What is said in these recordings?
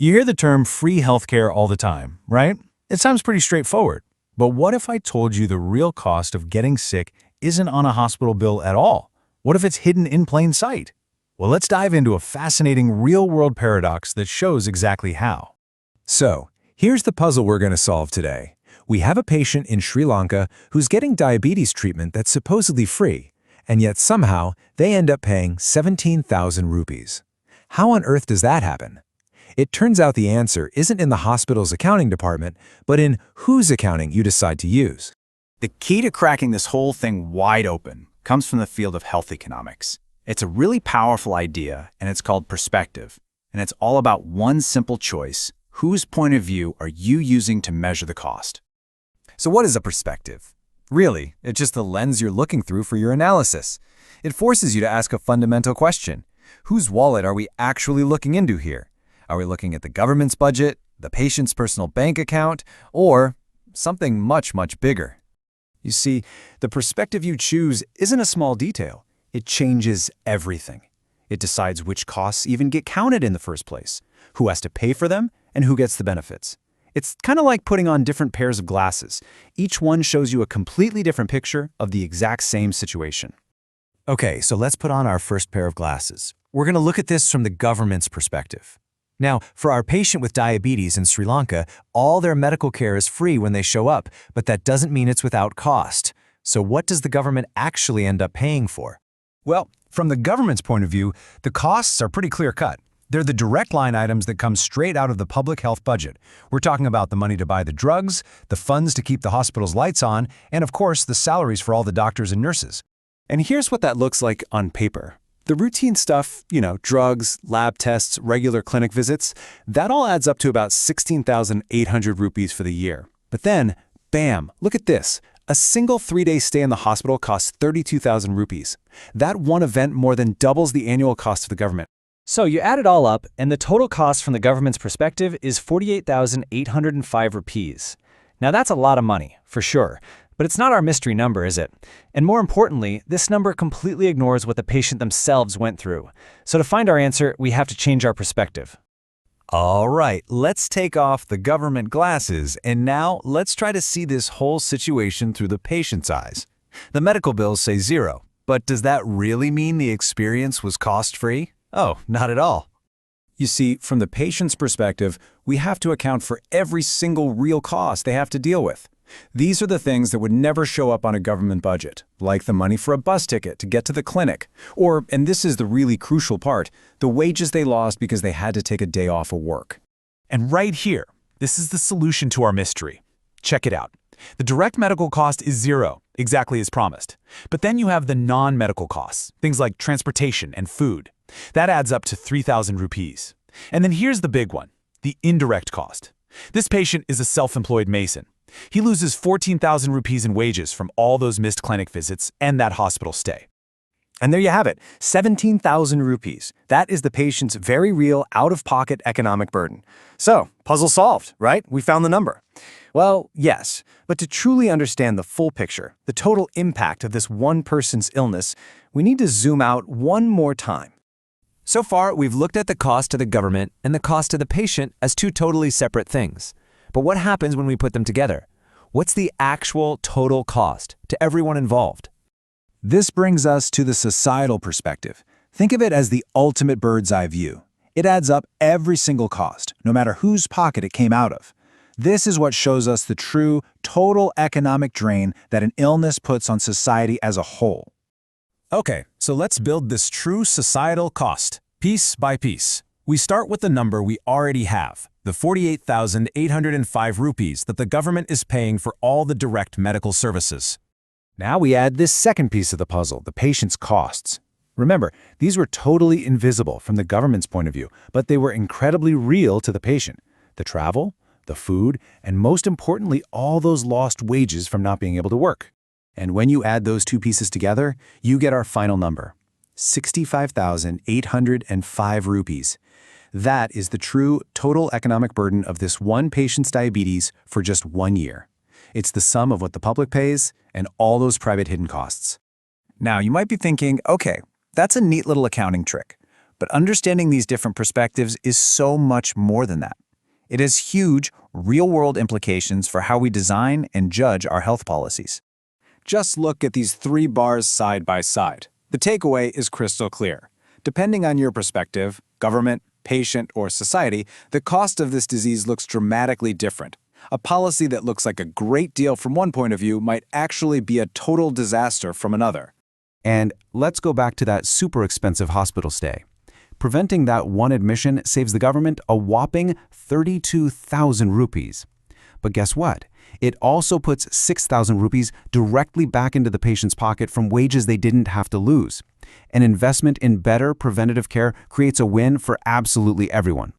You hear the term free healthcare all the time, right? It sounds pretty straightforward. But what if I told you the real cost of getting sick isn't on a hospital bill at all? What if it's hidden in plain sight? Well, let's dive into a fascinating real-world paradox that shows exactly how. So, here's the puzzle we're going to solve today. We have a patient in Sri Lanka who's getting diabetes treatment that's supposedly free, and yet somehow they end up paying 17,000 rupees. How on earth does that happen? It turns out the answer isn't in the hospital's accounting department, but in whose accounting you decide to use. The key to cracking this whole thing wide open comes from the field of health economics. It's a really powerful idea, and it's called perspective. And it's all about one simple choice: whose point of view are you using to measure the cost? So what is a perspective? Really, it's just the lens you're looking through for your analysis. It forces you to ask a fundamental question. Whose wallet are we actually looking into here? Are we looking at the government's budget, the patient's personal bank account, or something much, much bigger? You see, the perspective you choose isn't a small detail. It changes everything. It decides which costs even get counted in the first place, who has to pay for them, and who gets the benefits. It's kind of like putting on different pairs of glasses. Each one shows you a completely different picture of the exact same situation. Okay, so let's put on our first pair of glasses. We're going to look at this from the government's perspective. Now, for our patient with diabetes in Sri Lanka, all their medical care is free when they show up, but that doesn't mean it's without cost. So what does the government actually end up paying for? Well, from the government's point of view, the costs are pretty clear-cut. They're the direct line items that come straight out of the public health budget. We're talking about the money to buy the drugs, the funds to keep the hospital's lights on, and of course, the salaries for all the doctors and nurses. And here's what that looks like on paper. The routine stuff, drugs, lab tests, regular clinic visits, that all adds up to about 16,800 rupees for the year. But then, bam, look at this. A single 3-day stay in the hospital costs 32,000 rupees. That one event more than doubles the annual cost of the government. So you add it all up, and the total cost from the government's perspective is 48,805 rupees. Now that's a lot of money, for sure. But it's not our mystery number, is it? And more importantly, this number completely ignores what the patient themselves went through. So to find our answer, we have to change our perspective. All right, let's take off the government glasses, and now let's try to see this whole situation through the patient's eyes. The medical bills say zero, but does that really mean the experience was cost-free? Oh, not at all. You see, from the patient's perspective, we have to account for every single real cost they have to deal with. These are the things that would never show up on a government budget, like the money for a bus ticket to get to the clinic, or, and this is the really crucial part, the wages they lost because they had to take a day off of work. And right here, this is the solution to our mystery. Check it out. The direct medical cost is zero, exactly as promised. But then you have the non-medical costs, things like transportation and food. That adds up to 3,000 rupees. And then here's the big one, the indirect cost. This patient is a self-employed mason. He loses 14,000 rupees in wages from all those missed clinic visits and that hospital stay. And there you have it, 17,000 rupees. That is the patient's very real out-of-pocket economic burden. So, puzzle solved, right? We found the number. Well, yes, but to truly understand the full picture, the total impact of this one person's illness, we need to zoom out one more time. So far, we've looked at the cost to the government and the cost to the patient as two totally separate things. But what happens when we put them together? What's the actual total cost to everyone involved? This brings us to the societal perspective. Think of it as the ultimate bird's eye view. It adds up every single cost, no matter whose pocket it came out of. This is what shows us the true, total economic drain that an illness puts on society as a whole. Okay, so let's build this true societal cost, piece by piece. We start with the number we already have, the 48,805 rupees that the government is paying for all the direct medical services. Now we add this second piece of the puzzle, the patient's costs. Remember, these were totally invisible from the government's point of view, but they were incredibly real to the patient. The travel, the food, and most importantly, all those lost wages from not being able to work. And when you add those two pieces together, you get our final number, 65,805 rupees. That is the true total economic burden of this one patient's diabetes for just 1 year. It's the sum of what the public pays and all those private hidden costs. Now, you might be thinking, okay, that's a neat little accounting trick. But understanding these different perspectives is so much more than that. It has huge, real-world implications for how we design and judge our health policies. Just look at these 3 bars side by side. The takeaway is crystal clear. Depending on your perspective, government, patient, or society, the cost of this disease looks dramatically different. A policy that looks like a great deal from one point of view might actually be a total disaster from another. And let's go back to that super expensive hospital stay. Preventing that one admission saves the government a whopping 32,000 rupees. But guess what? It also puts 6,000 rupees directly back into the patient's pocket from wages they didn't have to lose. An investment in better preventative care creates a win for absolutely everyone.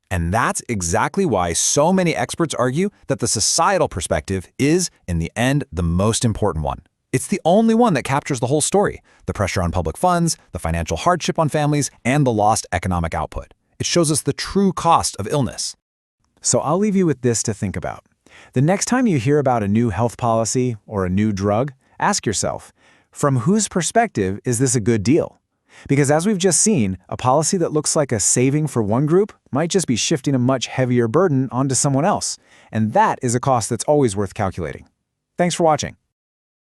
And that's exactly why so many experts argue that the societal perspective is, in the end, the most important one. It's the only one that captures the whole story: the pressure on public funds, the financial hardship on families, and the lost economic output. It shows us the true cost of illness. So I'll leave you with this to think about. The next time you hear about a new health policy or a new drug, ask yourself, from whose perspective is this a good deal? Because as we've just seen, a policy that looks like a saving for one group might just be shifting a much heavier burden onto someone else. And that is a cost that's always worth calculating. Thanks for watching.